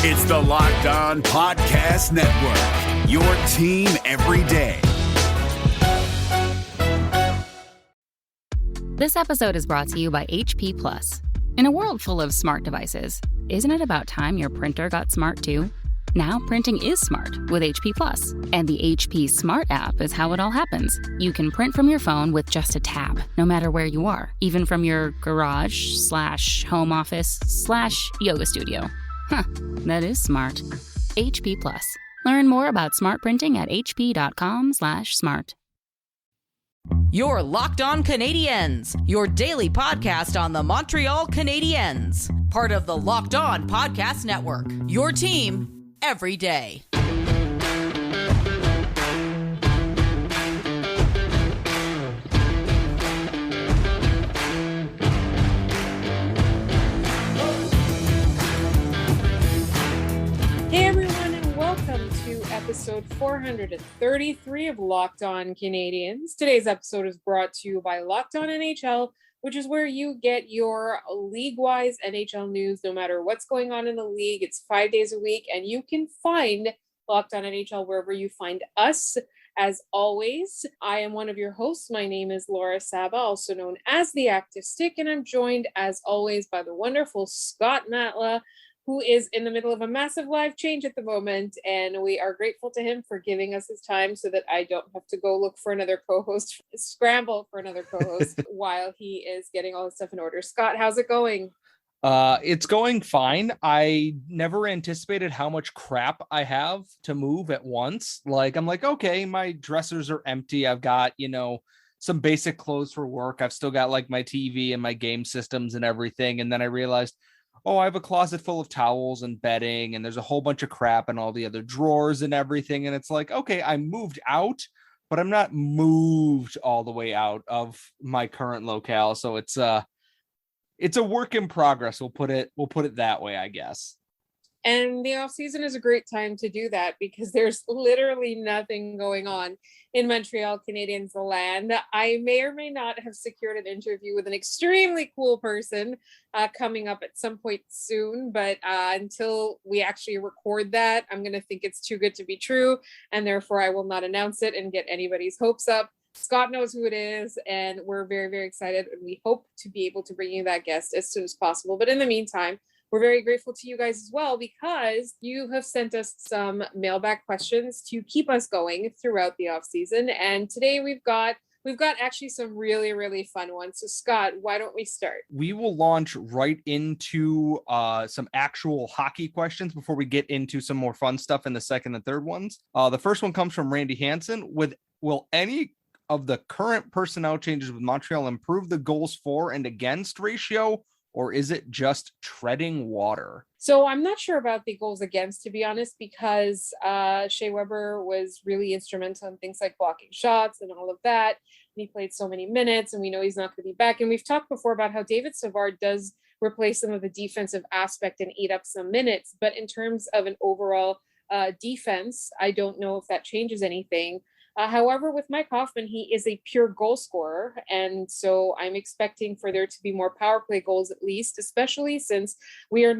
It's the Locked On Podcast Network, your team every day. This episode is brought to you by HP Plus. In a world full of smart devices, isn't it about time your printer got smart too? Now printing is smart with HP Plus, and the HP Smart app is how it all happens. You can print from your phone with just a tap, no matter where you are, even from your garage/home office/yoga studio. Huh, that is smart. HP Plus. Learn more about smart printing at hp.com/smart. You're Locked On Canadiens, your daily podcast on the Montreal Canadiens. Part of the Locked On Podcast Network, your team every day. Hey everyone, and welcome to episode 433 of Locked On Canadiens. Today's episode is brought to you by Locked On NHL, which is where you get your league-wise NHL news no matter what's going on in the league. It's 5 days a week, and you can find Locked On NHL wherever you find us. As always, I am one of your hosts. My name is Laura Saba, also known as The Active Stick, and I'm joined, as always, by the wonderful Scott Matla, who is in the middle of a massive life change at the moment, and we are grateful to him for giving us his time so that I don't have to go look for another co-host, scramble for another co-host while he is getting all his stuff in order. Scott, how's it going? It's going fine. I never anticipated how much crap I have to move at once. I'm like, okay, my dressers are empty. I've got, some basic clothes for work. I've still got like my TV and my game systems and everything. And then I realized, I have a closet full of towels and bedding, and there's a whole bunch of crap in all the other drawers and everything. And it's like, okay, I moved out, but I'm not moved all the way out of my current locale. So it's a work in progress. We'll put it that way, I guess. And the off season is a great time to do that because there's literally nothing going on in Montreal Canadiens land. I may or may not have secured an interview with an extremely cool person coming up at some point soon. But until we actually record that, I'm going to think it's too good to be true. And therefore, I will not announce it and get anybody's hopes up. Scott knows who it is, and we're very, very excited. And we hope to be able to bring you that guest as soon as possible. But in the meantime, we're very grateful to you guys as well because you have sent us some mailbag questions to keep us going throughout the off season. And today we've got actually some really, really fun ones. So Scott, why don't we start? We will launch right into some actual hockey questions before we get into some more fun stuff in the second and third ones. The first one comes from Randy Hansen will any of the current personnel changes with Montreal improve the goals for and against ratio, or is it just treading water? So I'm not sure about the goals against, to be honest, because Shea Weber was really instrumental in things like blocking shots and all of that. And he played so many minutes, and we know he's not going to be back. And we've talked before about how David Savard does replace some of the defensive aspect and eat up some minutes. But in terms of an overall defense, I don't know if that changes anything. However, with Mike Hoffman, he is a pure goal scorer. And so I'm expecting for there to be more power play goals, at least, especially since we are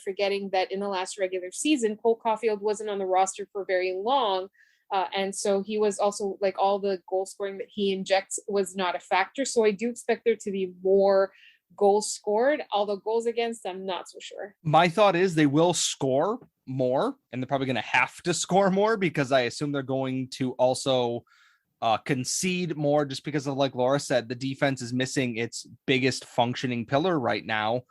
forgetting that in the last regular season, Cole Caulfield wasn't on the roster for very long. And so he was also like all the goal scoring that he injects was not a factor. So I do expect there to be more goals scored, although goals against, I'm not so sure. My thought is they will score more, and they're probably going to have to score more because I assume they're going to also concede more just because of, like Laura said, the defense is missing its biggest functioning pillar right now.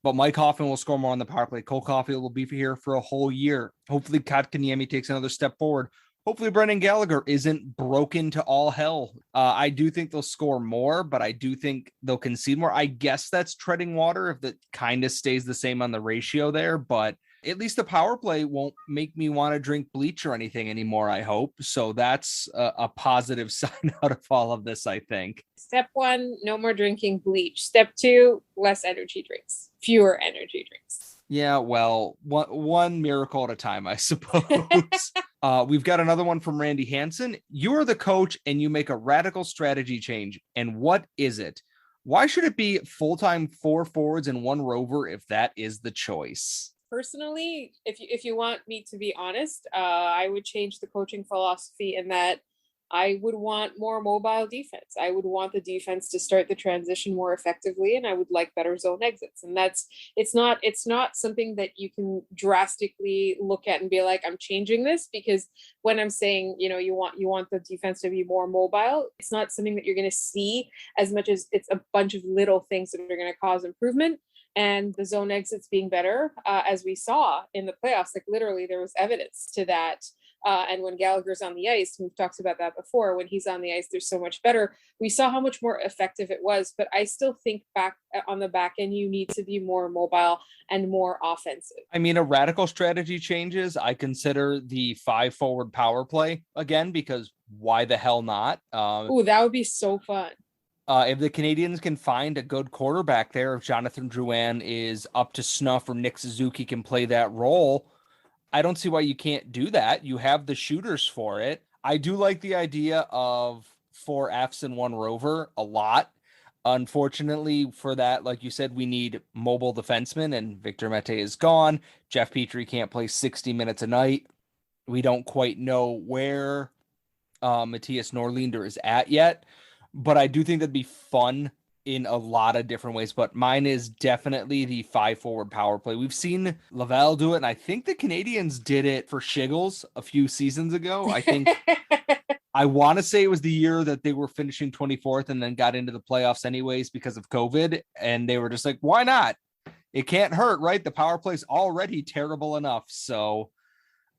But Mike Hoffman will score more on the power play. Cole Caulfield will be here for a whole year. Hopefully Kotkaniemi takes another step forward. Hopefully Brendan Gallagher isn't broken to all hell. I do think they'll score more, but I do think they'll concede more. I guess that's treading water if it kind of stays the same on the ratio there, but at least the power play won't make me want to drink bleach or anything anymore, I hope. So that's a positive sign out of all of this, I think. Step 1, no more drinking bleach. Step 2, less energy drinks, fewer energy drinks. Yeah, well, one miracle at a time, I suppose. We've got another one from Randy Hansen. You are the coach and you make a radical strategy change. And what is it? Why should it be full-time 4 forwards and 1 rover if that is the choice? personally, if you want me to be honest, I would change the coaching philosophy in that I would want more mobile defense. I would want the defense to start the transition more effectively, and I would like better zone exits. And it's not something that you can drastically look at and be like, I'm changing this, because when I'm saying, you want the defense to be more mobile, it's not something that you're going to see as much as it's a bunch of little things that are going to cause improvement. And the zone exits being better, as we saw in the playoffs, like literally there was evidence to that. And when Gallagher's on the ice, we've talked about that before, when he's on the ice, they're so much better. We saw how much more effective it was, but I still think back on the back end, you need to be more mobile and more offensive. I mean, a radical strategy changes. I consider the 5 forward power play again, because why the hell not? Ooh, that would be so fun. If the Canadians can find a good quarterback there, if Jonathan Drouin is up to snuff or Nick Suzuki can play that role, I don't see why you can't do that. You have the shooters for it. I do like the idea of 4 Fs and 1 rover a lot. Unfortunately for that, like you said, we need mobile defensemen, and Victor Mete is gone. Jeff Petrie can't play 60 minutes a night. We don't quite know where Matthias Norlinder is at yet, but I do think that'd be fun in a lot of different ways. But mine is definitely the 5 forward power play. We've seen Laval do it, and I think the Canadians did it for Shiggles a few seasons ago. I think I want to say it was the year that they were finishing 24th and then got into the playoffs anyways because of COVID, and they were just like, why not? It can't hurt, right? The power play is already terrible enough. So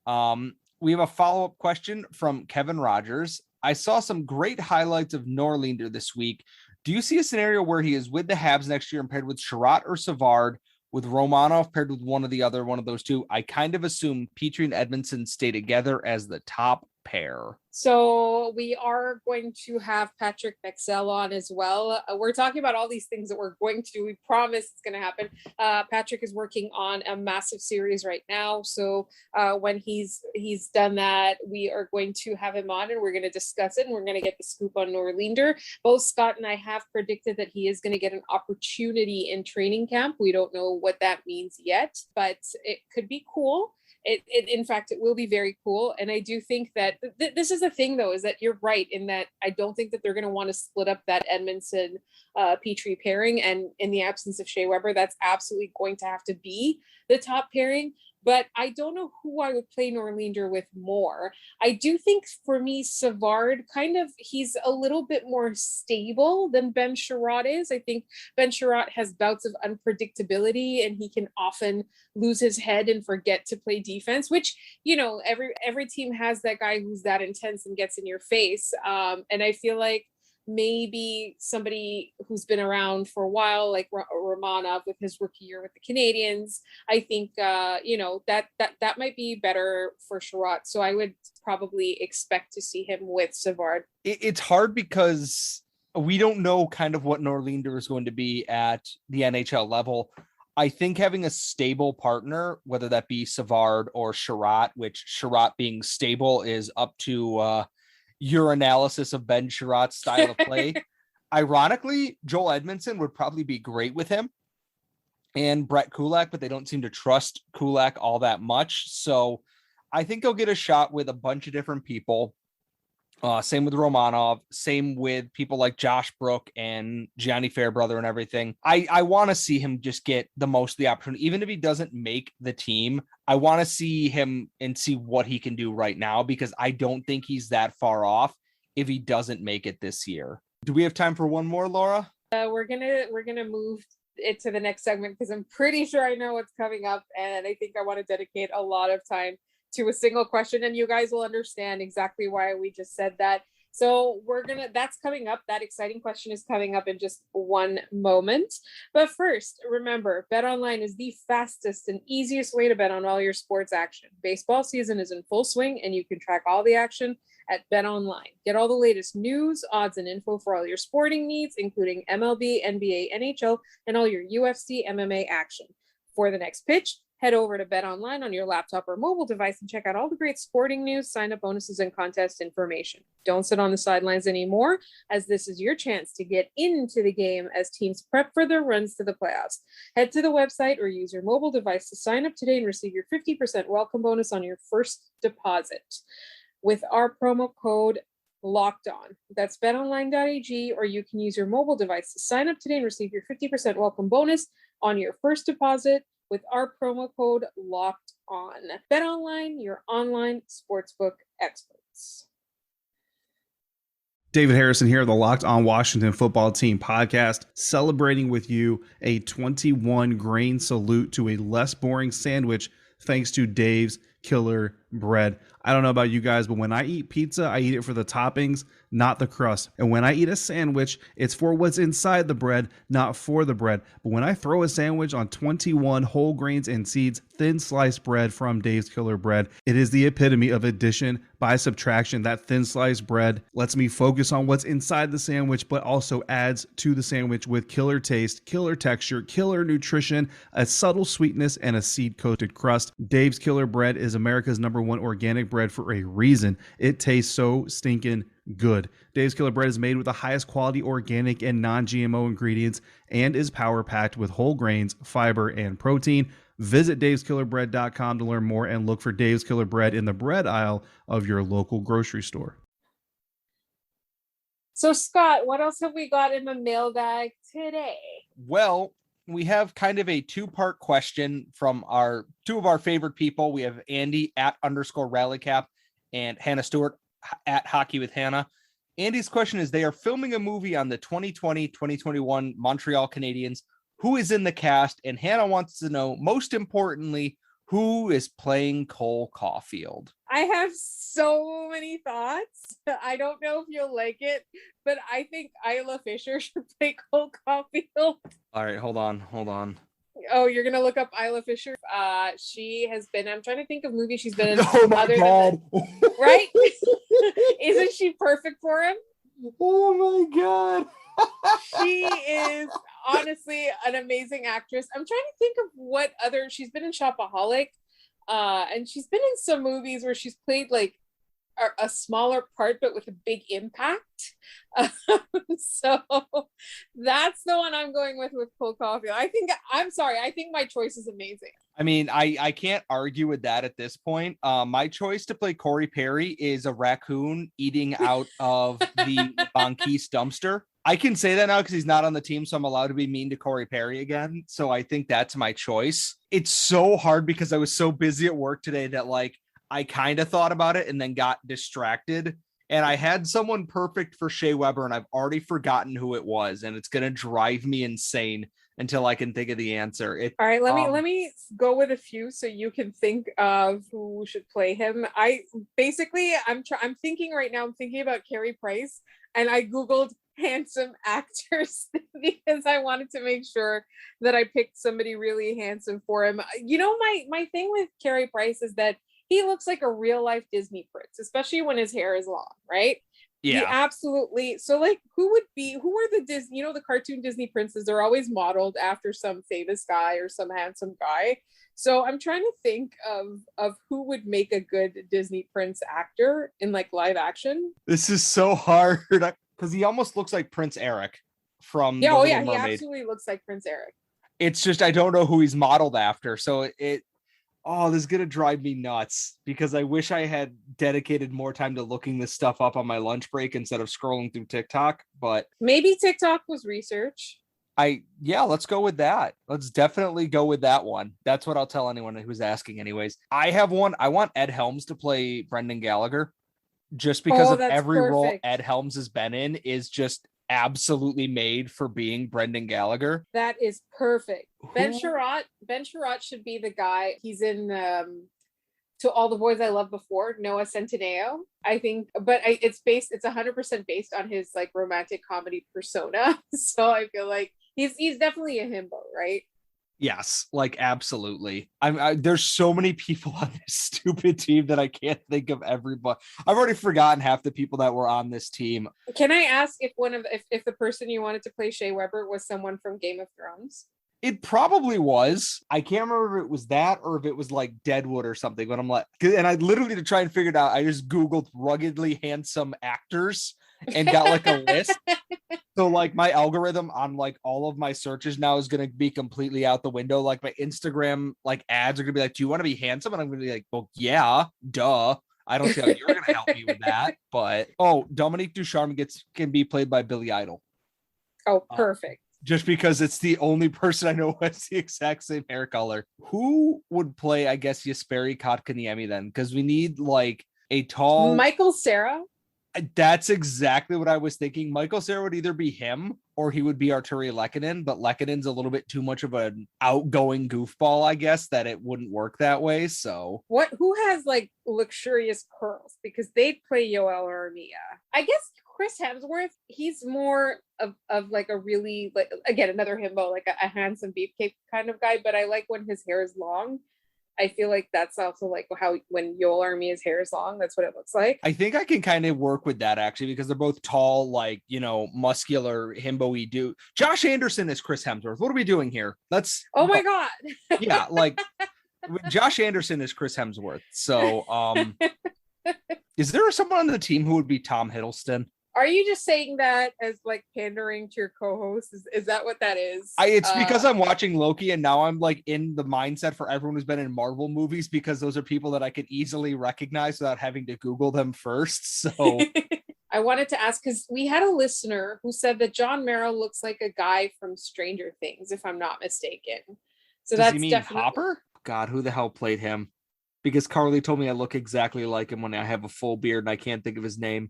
we have a follow-up question from Kevin Rogers. I saw some great highlights of Norlinder this week. Do you see a scenario where he is with the Habs next year and paired with Sherratt or Savard, with Romanov paired with one of those two? I kind of assume Petrie and Edmondson stay together as the top pair. So we are going to have Patrick Bexell on as well. We're talking about all these things that we're going to do. We promise it's going to happen. Patrick is working on a massive series right now. So when he's done that, we are going to have him on and we're going to discuss it, and we're going to get the scoop on Norlinder. Both Scott and I have predicted that he is going to get an opportunity in training camp. We don't know what that means yet, but it could be cool. In fact, it will be very cool. And I do think that this is the thing, though, is that you're right in that I don't think that they're going to want to split up that Edmondson Petrie pairing. And in the absence of Shea Weber, that's absolutely going to have to be the top pairing. But I don't know who I would play Norlinder with more. I do think for me, Savard, he's a little bit more stable than Ben Sherratt is. I think Ben Sherratt has bouts of unpredictability, and he can often lose his head and forget to play defense, which, every team has that guy who's that intense and gets in your face. And I feel like maybe somebody who's been around for a while, like Romanov with his rookie year with the Canadians, I think, that might be better for Sherratt. So I would probably expect to see him with Savard. It's hard because we don't know kind of what Norlinder is going to be at the NHL level. I think having a stable partner, whether that be Savard or Sherratt, which Sherratt being stable is up to your analysis of Ben Sherratt's style of play. Ironically, Joel Edmondson would probably be great with him and Brett Kulak, but they don't seem to trust Kulak all that much. So I think he'll get a shot with a bunch of different people. Same with Romanov, same with people like Josh Brook and Gianni Fairbrother and everything. I want to see him just get the most of the opportunity. Even if he doesn't make the team, I want to see him and see what he can do right now, because I don't think he's that far off if he doesn't make it this year. Do we have time for one more, Laura? We're gonna move it to the next segment because I'm pretty sure I know what's coming up, and I think I want to dedicate a lot of time to a single question, and you guys will understand exactly why we just said that. So that's coming up. That exciting question is coming up in just one moment. But first, remember, BetOnline is the fastest and easiest way to bet on all your sports action. Baseball season is in full swing, and you can track all the action at BetOnline. Get all the latest news, odds, and info for all your sporting needs, including MLB, NBA, NHL, and all your UFC, MMA action. For the next pitch, Head over to Bet Online on your laptop or mobile device and check out all the great sporting news, sign-up bonuses, and contest information. Don't sit on the sidelines anymore, as this is your chance to get into the game as teams prep for their runs to the playoffs. Head to the website or use your mobile device to sign up today and receive your 50% welcome bonus on your first deposit with our promo code Locked On. That's betonline.ag, or you can use your mobile device to sign up today and receive your 50% welcome bonus on your first deposit with our promo code Locked On. BetOnline, your online sportsbook experts. David Harrison here, the Locked On Washington Football Team podcast, celebrating with you a 21 grain salute to a less boring sandwich thanks to Dave's Killer Bread. I don't know about you guys, but when I eat pizza, I eat it for the toppings, not the crust. And when I eat a sandwich, it's for what's inside the bread, not for the bread. But when I throw a sandwich on 21 whole grains and seeds, thin sliced bread from Dave's Killer Bread, it is the epitome of addition by subtraction. That thin sliced bread lets me focus on what's inside the sandwich, but also adds to the sandwich with killer taste, killer texture, killer nutrition, a subtle sweetness, and a seed-coated crust. Dave's Killer Bread is America's #1 organic bread for a reason. It tastes so stinking good. Dave's Killer Bread is made with the highest quality organic and non-GMO ingredients and is power-packed with whole grains, fiber, and protein. Visit daveskillerbread.com to learn more and look for Dave's Killer Bread in the bread aisle of your local grocery store. So, Scott, what else have we got in the mailbag today? Well, we have kind of a two-part question from two of our favorite people. We have Andy @_rallycap and Hannah Stewart @Hockey with Hannah. Andy's question is, they are filming a movie on the 2020-2021 Montreal Canadiens. Who is in the cast? And Hannah wants to know, most importantly, who is playing Cole Caulfield? I have so many thoughts. I don't know if you'll like it, but I think Isla Fisher should play Cole Caulfield. All right, hold on. Oh, you're gonna look up Isla Fisher? She has been. I'm trying to think of movies she's been in. Oh my God! Right? Isn't she perfect for him? Oh my God! She is honestly an amazing actress. I'm trying to think of what other. She's been in Shopaholic, and she's been in some movies where she's played like a smaller part but with a big impact. So that's the one I'm going with Cole Caulfield. I think my choice is amazing. I mean, I can't argue with that at this point. My choice to play Corey Perry is a raccoon eating out of the Bonquise dumpster. I can say that now because he's not on the team, so I'm allowed to be mean to Corey Perry again. So I think that's my choice. It's so hard because I was so busy at work today that I kind of thought about it and then got distracted. And I had someone perfect for Shea Weber, and I've already forgotten who it was. And it's going to drive me insane until I can think of the answer. All right, let me go with a few so you can think of who should play him. I'm thinking right now, I'm thinking about Carey Price, and I Googled handsome actors because I wanted to make sure that I picked somebody really handsome for him. You know, my thing with Carey Price is that he looks like a real life Disney prince, especially when his hair is long, right? Yeah, absolutely. So who are the Disney, the cartoon Disney princes? They're always modeled after some famous guy or some handsome guy. So I'm trying to think of who would make a good Disney prince actor in live action. This is so hard because he almost looks like Prince Eric from The Little he Mermaid. absolutely looks like Prince Eric. It's just I don't know who he's modeled after. So this is going to drive me nuts because I wish I had dedicated more time to looking this stuff up on my lunch break instead of scrolling through TikTok. But maybe TikTok was research. Let's go with that. Let's definitely go with that one. That's what I'll tell anyone who's asking anyways. I have one. I want Ed Helms to play Brendan Gallagher just because of every role Ed Helms has been in is just absolutely made for being Brendan Gallagher. That is perfect. Ben Sherratt should be the guy. He's in To All the Boys I Loved Before, Noah Centineo, I think, but it's 100% based on his romantic comedy persona. So I feel like he's definitely a himbo, right? Yes, absolutely. There's so many people on this stupid team that I can't think of everybody. I've already forgotten half the people that were on this team. Can I ask if the person you wanted to play Shea Weber was someone from Game of Thrones? It probably was. I can't remember if it was that or if it was like Deadwood or something. But I'm like, and I literally, to try and figure it out, I just Googled ruggedly handsome actors and got like a list. So like my algorithm on like all of my searches now is going to be completely out the window. Like my Instagram like ads are going to be like, do you want to be handsome? And I'm going to be like, well, yeah, duh. I don't see how you're going to help me with that. But Dominique Ducharme can be played by Billy Idol. Oh, perfect. Just because it's the only person I know who has the exact same hair color. Who would play, I guess, Jesperi Kotkaniemi then? Because we need like a tall Michael Cera. That's exactly what I was thinking. Michael Cera would either be him or he would be Arturi Lehkonen, but Lehkonen's a little bit too much of an outgoing goofball, I guess, that it wouldn't work that way. So who has like luxurious curls? Because they'd play Yoel Armia. I guess Chris Hemsworth, he's more of like a really, like, again, another himbo, like a handsome beefcake kind of guy, but I like when his hair is long. I feel like that's also like how when Yoel Armia's hair is long, that's what it looks like. I think I can kind of work with that actually, because they're both tall, like, muscular himbo-y dude. Josh Anderson is Chris Hemsworth. What are we doing here? Oh my God. Yeah, like Josh Anderson is Chris Hemsworth. So is there someone on the team who would be Tom Hiddleston? Are you just saying that as like pandering to your co-host? Is that what that is? It's because I'm watching Loki and now I'm like in the mindset for everyone who's been in Marvel movies, because those are people that I could easily recognize without having to Google them first. So I wanted to ask, because we had a listener who said that John Merrill looks like a guy from Stranger Things, if I'm not mistaken. So does he mean definitely Hopper? God, who the hell played him? Because Carly told me I look exactly like him when I have a full beard and I can't think of his name.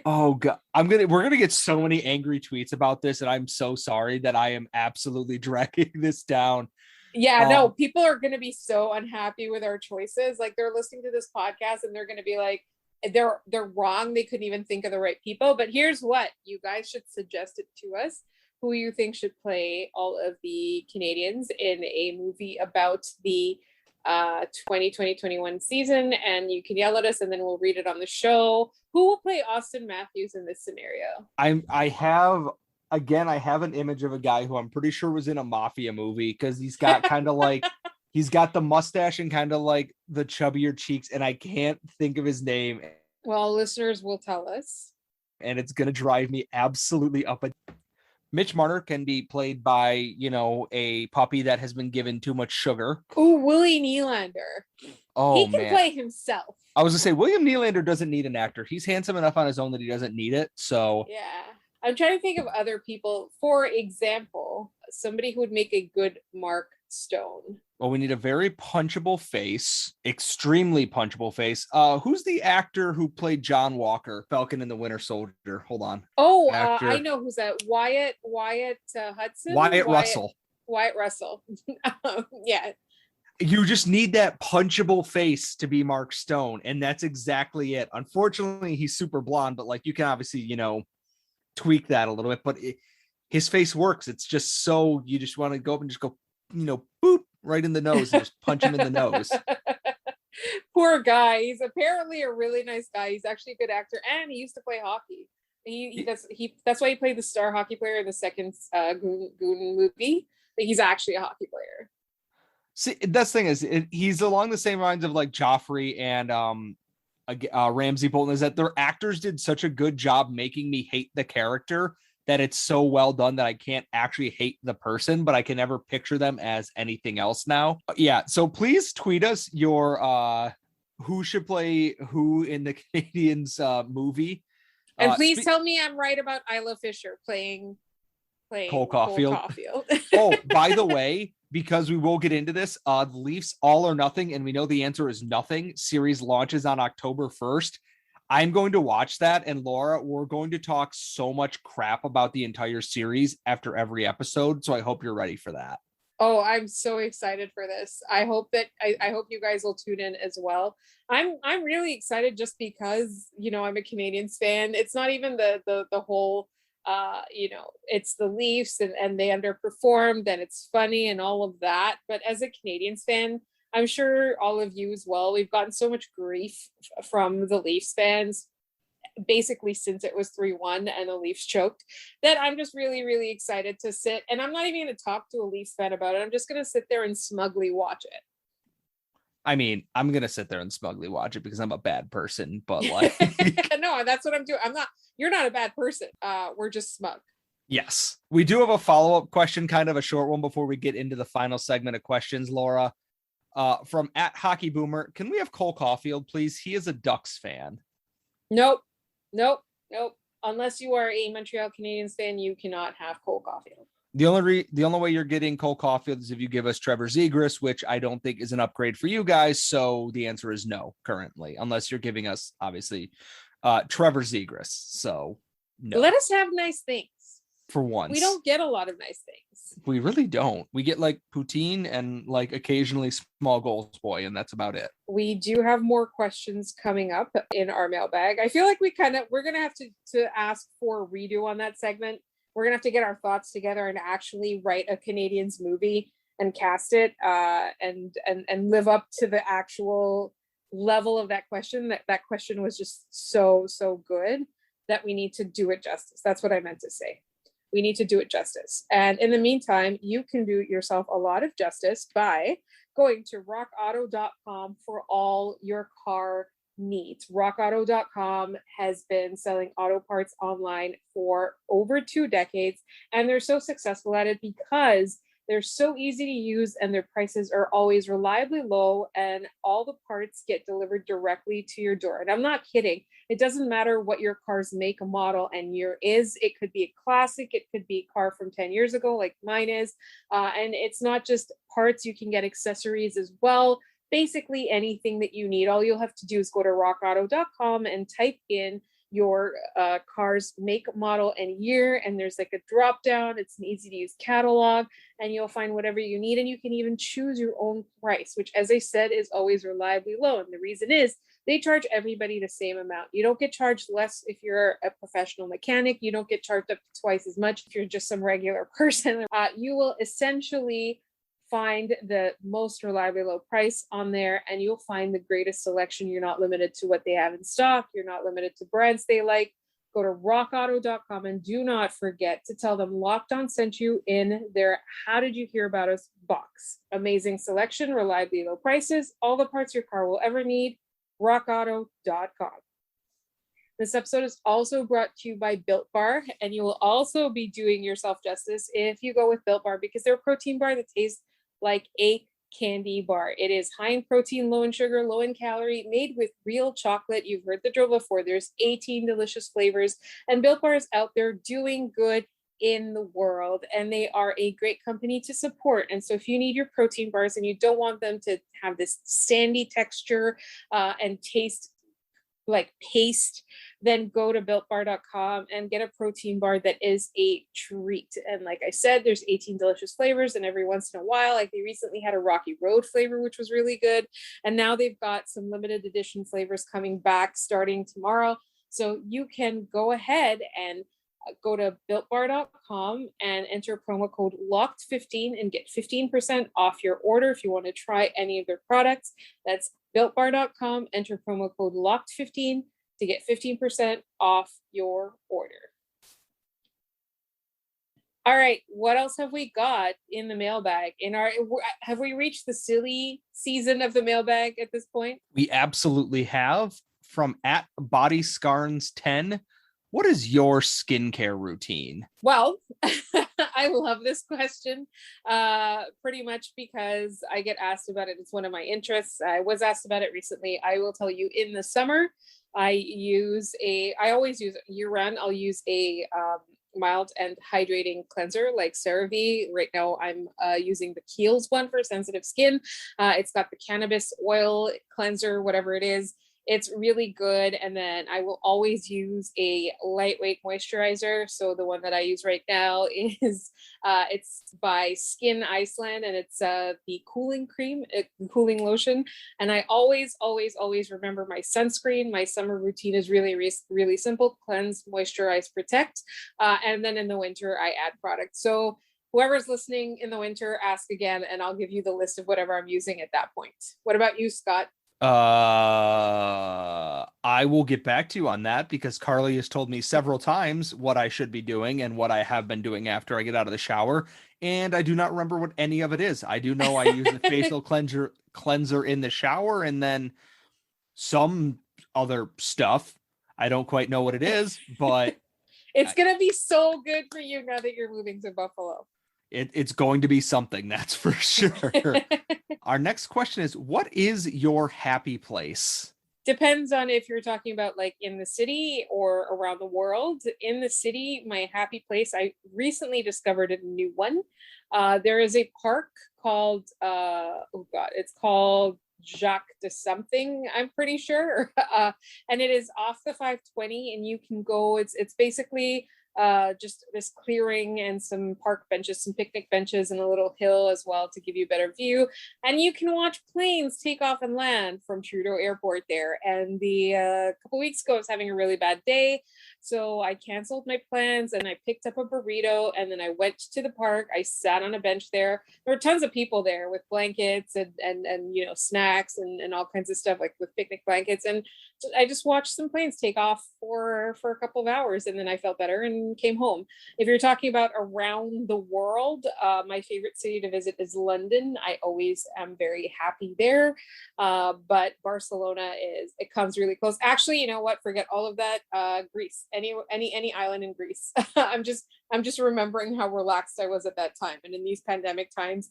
Oh God, we're gonna get so many angry tweets about this, and I'm so sorry that I am absolutely dragging this down. Yeah, no, people are gonna be so unhappy with our choices. Like, they're listening to this podcast and they're gonna be like, they're wrong. They couldn't even think of the right people. But here's what you guys should suggest it to us: who you think should play all of the Canadians in a movie about the 2020-21 season, and you can yell at us and then we'll read it on the show. Who will play Austin Matthews in this scenario? I have an image of a guy who I'm pretty sure was in a mafia movie, because he's got kind of like he's got the mustache and kind of like the chubbier cheeks, and I can't think of his name. Well, listeners will tell us, and it's gonna drive me absolutely up. Mitch Marner can be played by, a puppy that has been given too much sugar. Ooh, Willie Nylander. Oh, he can play himself. I was gonna say William Nylander doesn't need an actor. He's handsome enough on his own that he doesn't need it. So yeah, I'm trying to think of other people. For example, somebody who would make a good Mark Stone. Well, we need a very punchable face, extremely punchable face. Who's the actor who played John Walker, Falcon and the Winter Soldier? Hold on. Oh, I know who's that. Wyatt Hudson. Wyatt Russell. Wyatt Russell. Yeah. You just need that punchable face to be Mark Stone, and that's exactly it. Unfortunately, he's super blonde, but like you can obviously, tweak that a little bit. But his face works. It's just so you just want to go up and just go, boop right in the nose and just punch him in the nose. Poor guy. He's apparently a really nice guy. He's actually a good actor, and he used to play hockey. That's why he played the star hockey player in the second Goon movie. But he's actually a hockey player. See, that's the thing is, he's along the same lines of like Joffrey and Ramsey Bolton, is that their actors did such a good job making me hate the character that it's so well done that I can't actually hate the person, but I can never picture them as anything else now. Yeah, so please tweet us your who should play who in the Canadians movie. And please tell me I'm right about Isla Fisher playing Cole Caulfield. Oh, by the way, because we will get into this, the Leafs All or Nothing, and we know the answer is nothing, series launches on October 1st. I'm going to watch that, and Laura, we're going to talk so much crap about the entire series after every episode, so I hope you're ready for that. Oh, I'm so excited for this. I hope you guys will tune in as well. I'm really excited just because, I'm a Canadians fan. It's not even the whole it's the Leafs and they underperformed and it's funny and all of that. But as a Canadians fan, I'm sure all of you as well, we've gotten so much grief from the Leafs fans basically since it was 3-1 and the Leafs choked, that I'm just really, really excited to sit. And I'm not even going to talk to a Leafs fan about it. I'm just going to sit there and smugly watch it. I mean, I'm going to sit there and smugly watch it because I'm a bad person, but like, no, that's what I'm doing. You're not a bad person. We're just smug. yes. We do have a follow-up question, kind of a short one before we get into the final segment of questions, Laura. From @HockeyBoomer, can we have Cole Caulfield, please? He is a Ducks fan. Nope. Unless you are a Montreal Canadiens fan, you cannot have Cole Caulfield. The only way you're getting Cole Caulfield is if you give us Trevor Zegras, which I don't think is an upgrade for you guys. So the answer is no currently, unless you're giving us obviously Trevor Zegras. So no. Let us have nice things. For once. We don't get a lot of nice things. We really don't. We get like poutine and like occasionally small goals boy, and that's about it. We do have more questions coming up in our mailbag. I feel like we're going to have to ask for a redo on that segment. We're going to have to get our thoughts together and actually write a Canadiens movie and cast it and live up to the actual level of that question. That question was just so good that we need to do it justice. That's what I meant to say. We need to do it justice. And in the meantime, you can do yourself a lot of justice by going to rockauto.com for all your car needs. Rockauto.com has been selling auto parts online for over 2 decades, and they're so successful at it because they're so easy to use and their prices are always reliably low, and all the parts get delivered directly to your door. And I'm not kidding. It doesn't matter what your car's make, model, and year is. It could be a classic. It could be a car from 10 years ago like mine is. And it's not just parts. You can get accessories as well. Basically anything that you need. All you'll have to do is go to rockauto.com and type in your car's make, model, and year, and there's like a drop down. It's an easy to use catalog, and you'll find whatever you need, and you can even choose your own price, which, as I said, is always reliably low. And the reason is they charge everybody the same amount. You don't get charged less if you're a professional mechanic. You don't get charged up to twice as much if you're just some regular person. You will essentially find the most reliably low price on there, and you'll find the greatest selection. You're not limited to what they have in stock. You're not limited to brands they like. Go to rockauto.com and do not forget to tell them Locked On sent you in their How Did You Hear About Us box. Amazing selection, reliably low prices, all the parts your car will ever need. rockauto.com. This episode is also brought to you by Built Bar, and you will also be doing yourself justice if you go with Built Bar, because they're a protein bar that tastes like a candy bar. It is high in protein, low in sugar, low in calorie, made with real chocolate. You've heard the drill before. There's 18 delicious flavors, and Built Bar is out there doing good in the world, and they are a great company to support. And so if you need your protein bars and you don't want them to have this sandy texture and taste like paste, then go to builtbar.com and get a protein bar that is a treat. And like I said, there's 18 delicious flavors, and every once in a while, like they recently had a Rocky Road flavor, which was really good. And now they've got some limited edition flavors coming back starting tomorrow. So you can go ahead and go to builtbar.com and enter promo code LOCKED15 and get 15% off your order if you want to try any of their products. That's builtbar.com, enter promo code LOCKED15 to get 15% off your order. All right, what else have we got in the mailbag? Have we reached the silly season of the mailbag at this point? We absolutely have. From @BodyScarns10. What is your skincare routine? Well, I love this question pretty much because I get asked about it. It's one of my interests. I was asked about it recently. I will tell you, in the summer, I always use year-round, I'll use a mild and hydrating cleanser like CeraVe. Right now, I'm using the Kiehl's one for sensitive skin. It's got the cannabis oil cleanser, whatever it is. It's really good. And then I will always use a lightweight moisturizer. So the one that I use right now is, it's by Skin Iceland, and it's the cooling cream, cooling lotion. And I always remember my sunscreen. My summer routine is really simple: cleanse, moisturize, protect. And then in the winter, I add product. So whoever's listening in the winter, ask again, and I'll give you the list of whatever I'm using at that point. What about you, Scott? I will get back to you on that because Carly has told me several times what I should be doing and what I have been doing after I get out of the shower, and I do not remember what any of it is. I do know I use a facial cleanser in the shower and then some other stuff. I don't quite know what it is, but It's gonna be so good for you now that you're moving to Buffalo. it's going to be something, that's for sure. Our next question is, what is your happy place? Depends on if you're talking about like in the city or around the world. In the city, my happy place, I recently discovered a new one. There is a park called, it's called Jacques de something, I'm pretty sure. And it is off the 520 and you can go, it's basically just this clearing and some park benches, some picnic benches and a little hill as well to give you a better view. And you can watch planes take off and land from Trudeau Airport there. And the couple weeks ago, I was having a really bad day. So I canceled my plans and I picked up a burrito and then I went to the park. I sat on a bench there. There were tons of people there with blankets and you know, snacks and all kinds of stuff, like with picnic blankets. And I just watched some planes take off for a couple of hours and then I felt better and came home. If you're talking about around the world, my favorite city to visit is London. I always am very happy there. But Barcelona it comes really close. Actually, you know what? Forget all of that. Greece, any island in Greece. I'm just remembering how relaxed I was at that time. And in these pandemic times,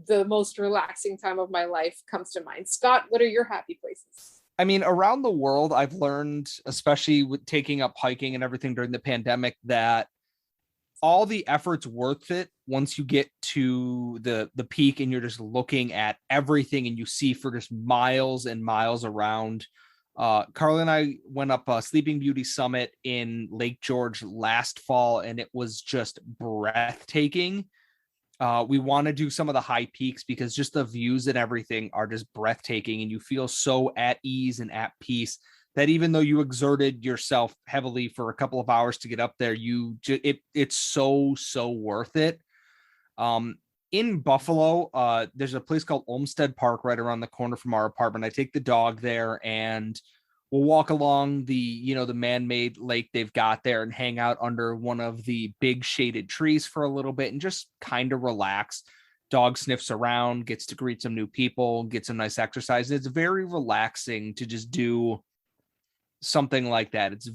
the most relaxing time of my life comes to mind. Scott, what are your happy places? I mean, around the world, I've learned, especially with taking up hiking and everything during the pandemic, that all the effort's worth it once you get to the peak and you're just looking at everything and you see for just miles and miles around. Carly and I went up a Sleeping Beauty Summit in Lake George last fall, and it was just breathtaking. We want to do some of the high peaks because just the views and everything are just breathtaking, and you feel so at ease and at peace that even though you exerted yourself heavily for a couple of hours to get up there, it's so worth it. In Buffalo, there's a place called Olmsted Park right around the corner from our apartment. I take the dog there and we'll walk along the man-made lake they've got there and hang out under one of the big shaded trees for a little bit and just kind of relax. Dog sniffs around, gets to greet some new people, get some nice exercise. It's very relaxing to just do something like that. It's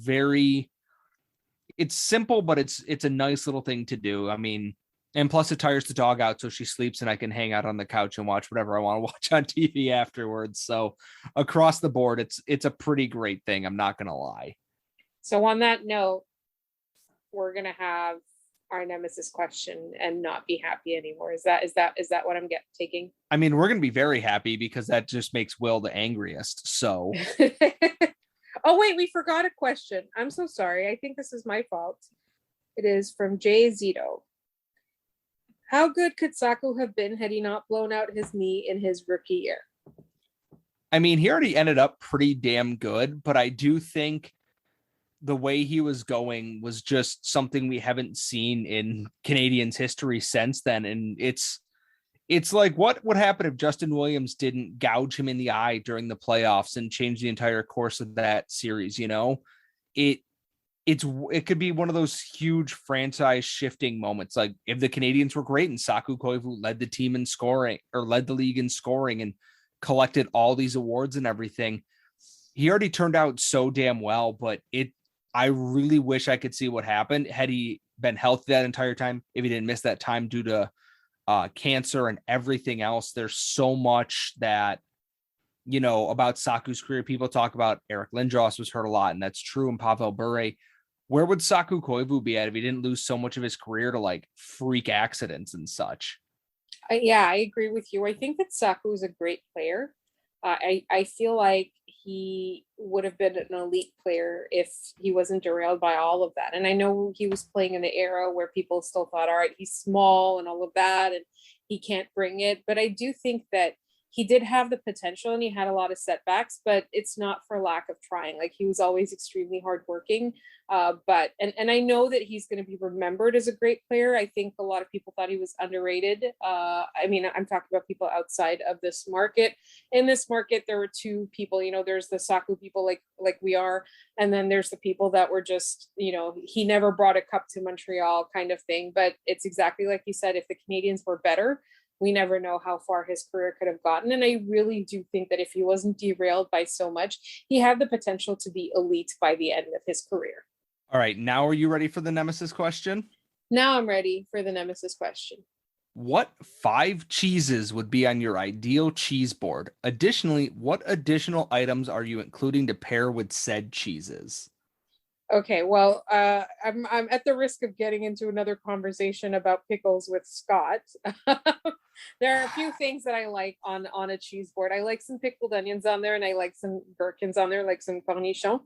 simple, but it's a nice little thing to do. I mean, and plus it tires the dog out so she sleeps and I can hang out on the couch and watch whatever I want to watch on TV afterwards. So across the board, it's a pretty great thing. I'm not going to lie. So on that note, we're going to have our nemesis question and not be happy anymore. Is that what I'm taking? I mean, we're going to be very happy because that just makes Will the angriest. So. Oh, wait, we forgot a question. I'm so sorry. I think this is my fault. It is from Jay Zito. How good could Saku have been had he not blown out his knee in his rookie year? I mean, he already ended up pretty damn good, but I do think the way he was going was just something we haven't seen in Canadians history since then. And it's like, what would happen if Justin Williams didn't gouge him in the eye during the playoffs and change the entire course of that series? You know, it could be one of those huge franchise shifting moments. Like if the Canadians were great and Saku Koivu led the team in scoring or led the league in scoring and collected all these awards and everything. He already turned out so damn well, but I really wish I could see what happened had he been healthy that entire time. If he didn't miss that time due to cancer and everything else. There's so much that, you know, about Saku's career. People talk about Eric Lindros was hurt a lot, and that's true. And Pavel Bure. Where would Saku Koivu be at if he didn't lose so much of his career to like freak accidents and such? Yeah, I agree with you. I think that Saku is a great player. I feel like he would have been an elite player if he wasn't derailed by all of that. And I know he was playing in the era where people still thought, all right, he's small and all of that, and he can't bring it. But I do think that he did have the potential and he had a lot of setbacks, but it's not for lack of trying. Like, he was always extremely hardworking. But I know that he's going to be remembered as a great player. I think a lot of people thought he was underrated. I mean, I'm talking about people outside of this market. In this market, there were two people, there's the Saku people like we are, and then there's the people that were just, he never brought a cup to Montreal kind of thing. But it's exactly like you said, if the Canadians were better, we never know how far his career could have gotten. And I really do think that if he wasn't derailed by so much, he had the potential to be elite by the end of his career. All right. Now, are you ready for the nemesis question? Now I'm ready for the nemesis question. What 5 cheeses would be on your ideal cheese board? Additionally, what additional items are you including to pair with said cheeses? Okay, well, I'm at the risk of getting into another conversation about pickles with Scott. There are a few things that I like on a cheese board. I like some pickled onions on there, and I like some gherkins on there, like some cornichons.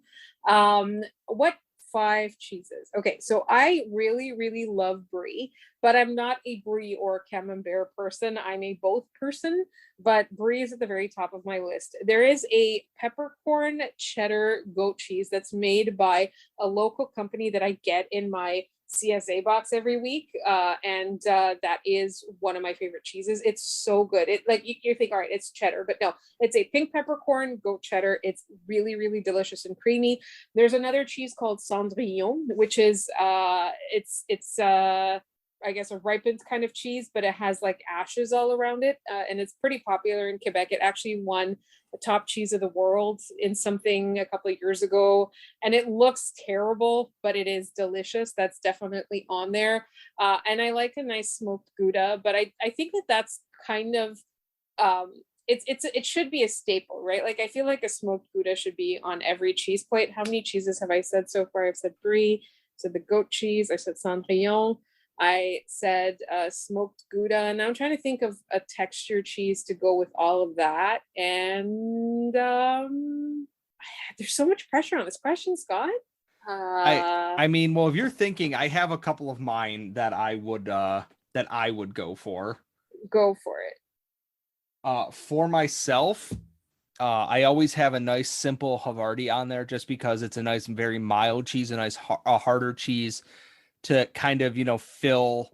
What 5 cheeses? Okay, so I really, really love brie, but I'm not a brie or camembert person. I'm a both person, but brie is at the very top of my list. There is a peppercorn cheddar goat cheese that's made by a local company that I get in my CSA box every week, and that is one of my favorite cheeses. It's so good. It, like, you think, all right, it's cheddar, but no, it's a pink peppercorn goat cheddar. It's really, really delicious and creamy. There's another cheese called Cendrillon, which is it's I guess a ripened kind of cheese, but it has like ashes all around it, and it's pretty popular in Quebec. It actually won the top cheese of the world in something a couple of years ago, and it looks terrible, but it is delicious. That's definitely on there. And I like a nice smoked Gouda, but I think that's kind of it should be a staple, right? Like, I feel like a smoked Gouda should be on every cheese plate. How many cheeses have I said so far? I've said brie, I said the goat cheese, I said Cendrillon, I said smoked Gouda, and I'm trying to think of a texture cheese to go with all of that. And there's so much pressure on this question, Scott. I mean, well, if you're thinking, I have a couple of mine that I would go for. Go for it. For myself, I always have a nice simple Havarti on there, just because it's a nice, very mild cheese, a nice harder cheese to kind of, fill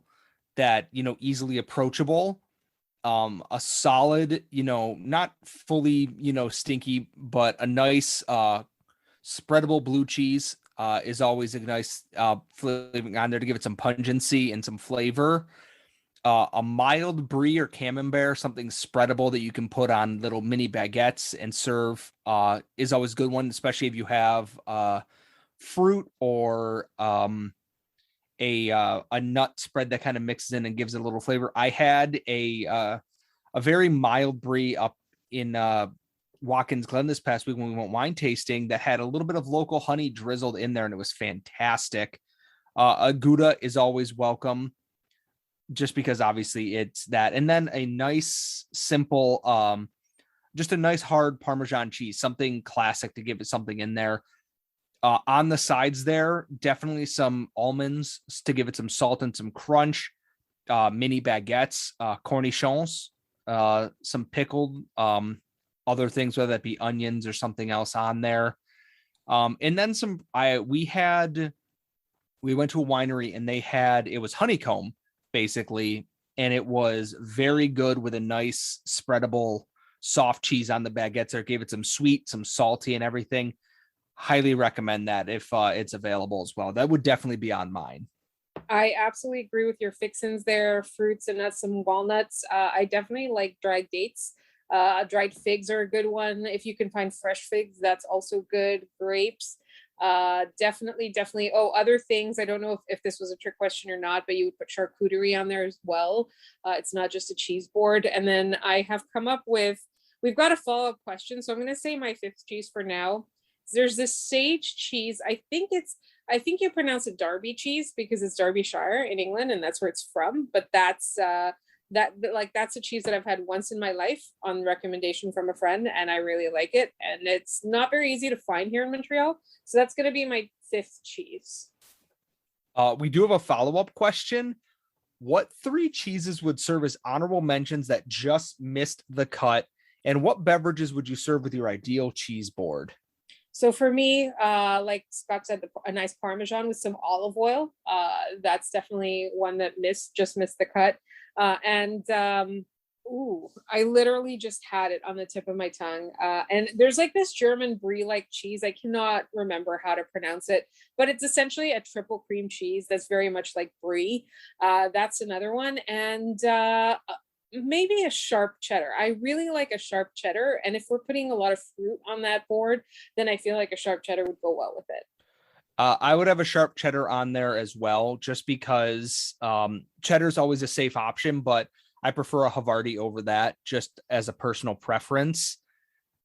that, easily approachable. A solid, not fully, stinky, but a nice spreadable blue cheese is always a nice flavoring on there to give it some pungency and some flavor. A mild brie or camembert, something spreadable that you can put on little mini baguettes and serve, is always a good one, especially if you have fruit or a nut spread that kind of mixes in and gives it a little flavor. I had a very mild brie up in Watkins Glen this past week when we went wine tasting that had a little bit of local honey drizzled in there, and it was fantastic. A Gouda is always welcome, just because obviously it's that. And then a nice, simple, just a nice hard Parmesan cheese, something classic to give it something in there. On the sides there, definitely some almonds to give it some salt and some crunch, mini baguettes, cornichons, some pickled other things, whether that be onions or something else on there. And then we went to a winery and it was honeycomb basically, and it was very good with a nice spreadable soft cheese on the baguettes there. It gave it some sweet, some salty and everything. Highly recommend that if it's available as well. That would definitely be on mine. I absolutely agree with your fixins there, fruits and nuts, some walnuts. I definitely like dried dates. Dried figs are a good one. If you can find fresh figs, that's also good. Grapes, definitely. Oh, other things, I don't know if this was a trick question or not, but you would put charcuterie on there as well. It's not just a cheese board. And then I have come up with, we've got a follow-up question, so I'm going to say my 5th cheese for now. There's this sage cheese. I think you pronounce it Derby cheese because it's Derbyshire in England and that's where it's from. But that's that's a cheese that I've had once in my life on recommendation from a friend, and I really like it. And it's not very easy to find here in Montreal, so that's going to be my 5th cheese. We do have a follow-up question. What 3 cheeses would serve as honorable mentions that just missed the cut And what beverages would you serve with your ideal cheese board? So for me, like Scott said, a nice Parmesan with some olive oil. That's definitely one that just missed the cut. I literally just had it on the tip of my tongue. And there's like this German brie-like cheese. I cannot remember how to pronounce it, but it's essentially a triple cream cheese that's very much like brie. That's another one. And maybe a sharp cheddar. I really like a sharp cheddar. And if we're putting a lot of fruit on that board, then I feel like a sharp cheddar would go well with it. I would have a sharp cheddar on there as well, just because cheddar is always a safe option, but I prefer a Havarti over that just as a personal preference.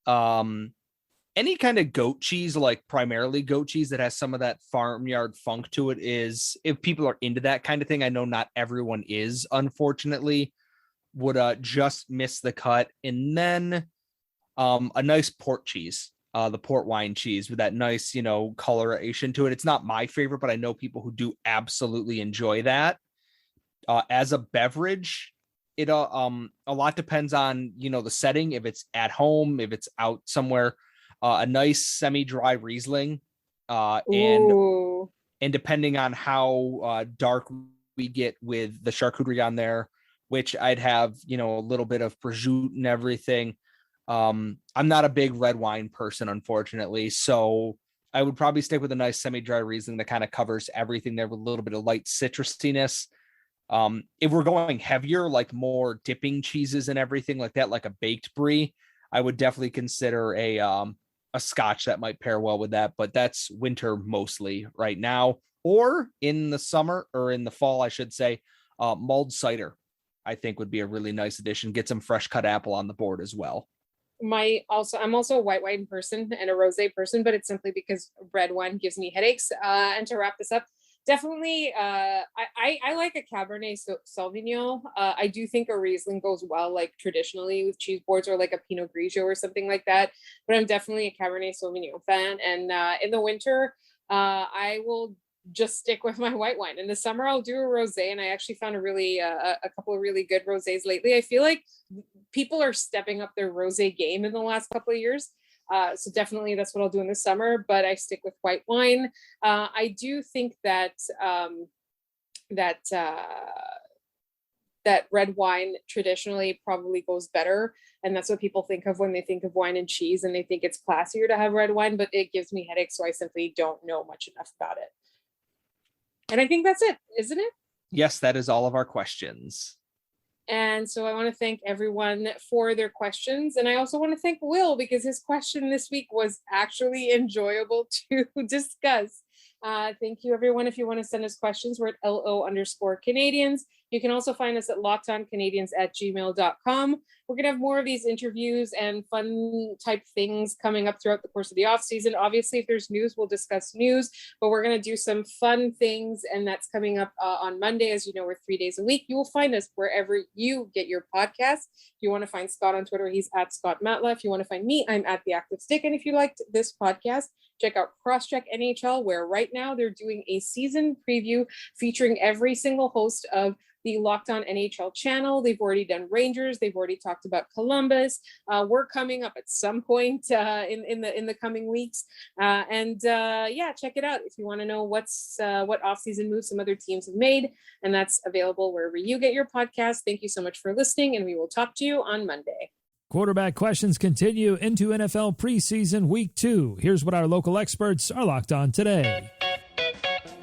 Any kind of goat cheese, like primarily goat cheese that has some of that farmyard funk to it, is, if people are into that kind of thing, I know not everyone is, unfortunately, would just miss the cut. And then a nice port cheese, the port wine cheese with that nice, coloration to it. It's not my favorite, but I know people who do absolutely enjoy that. As a beverage, it a lot depends on, the setting. If it's at home, if it's out somewhere, a nice semi-dry Riesling, and depending on how dark we get with the charcuterie on there, which I'd have, a little bit of prosciutto and everything. I'm not a big red wine person, unfortunately. So I would probably stick with a nice semi-dry Riesling that kind of covers everything there with a little bit of light citrusiness. If we're going heavier, like more dipping cheeses and everything like that, like a baked brie, I would definitely consider a Scotch that might pair well with that, but that's winter mostly right now, or in the summer, or in the fall, I should say. Mulled cider, I think, would be a really nice addition. Get some fresh cut apple on the board as well. I'm also a white wine person and a rosé person, but it's simply because red wine gives me headaches. And to wrap this up, definitely, I like a Cabernet Sauvignon. I do think a Riesling goes well, like traditionally with cheese boards, or like a Pinot Grigio or something like that. But I'm definitely a Cabernet Sauvignon fan. And in the winter, I will just stick with my white wine. In the summer, I'll do a rosé, and I actually found a couple of really good rosés lately. I feel like people are stepping up their rosé game in the last couple of years. So definitely that's what I'll do in the summer, but I stick with white wine. I do think that that red wine traditionally probably goes better. And that's what people think of when they think of wine and cheese, and they think it's classier to have red wine, but it gives me headaches. So I simply don't know much enough about it. And I think that's it, isn't it? Yes, that is all of our questions. And so I want to thank everyone for their questions. And I also want to thank Will, because his question this week was actually enjoyable to discuss. Thank you, everyone. If you want to send us questions, we're at LO_Canadians. You can also find us at lockedoncanadians@gmail.com. We're going to have more of these interviews and fun type things coming up throughout the course of the off season. Obviously, if there's news, we'll discuss news, but we're going to do some fun things, and that's coming up on Monday. As you know, we're 3 days a week. You will find us wherever you get your podcasts. If you want to find Scott on Twitter, he's at Scott Matla. If you want to find me, I'm at The Active Stick. And if you liked this podcast, check out Crosscheck NHL, where right now they're doing a season preview featuring every single host of the Locked On NHL channel. They've already done Rangers. They've already talked about Columbus. We're coming up at some point in the coming weeks. Check it out if you want to know what offseason moves some other teams have made. And that's available wherever you get your podcast. Thank you so much for listening, and we will talk to you on Monday. Quarterback questions continue into NFL preseason week 2. Here's what our local experts are locked on today.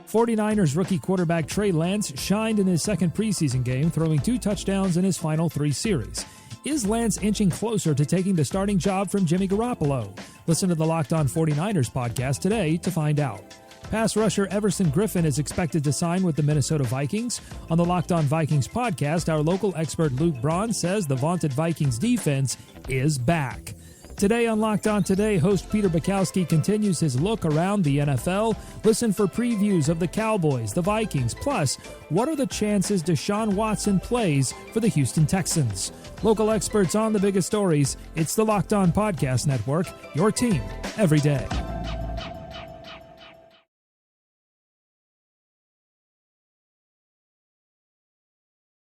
49ers rookie quarterback Trey Lance shined in his second preseason game, throwing 2 touchdowns in his final 3 series. Is Lance inching closer to taking the starting job from Jimmy Garoppolo? Listen to the Locked On 49ers podcast today to find out. Pass rusher Everson Griffin is expected to sign with the Minnesota Vikings. On the Locked On Vikings podcast, our local expert Luke Braun says the vaunted Vikings defense is back. Today on Locked On Today, host Peter Bukowski continues his look around the NFL. Listen for previews of the Cowboys, the Vikings, plus what are the chances Deshaun Watson plays for the Houston Texans? Local experts on the biggest stories. It's the Locked On Podcast Network, your team every day.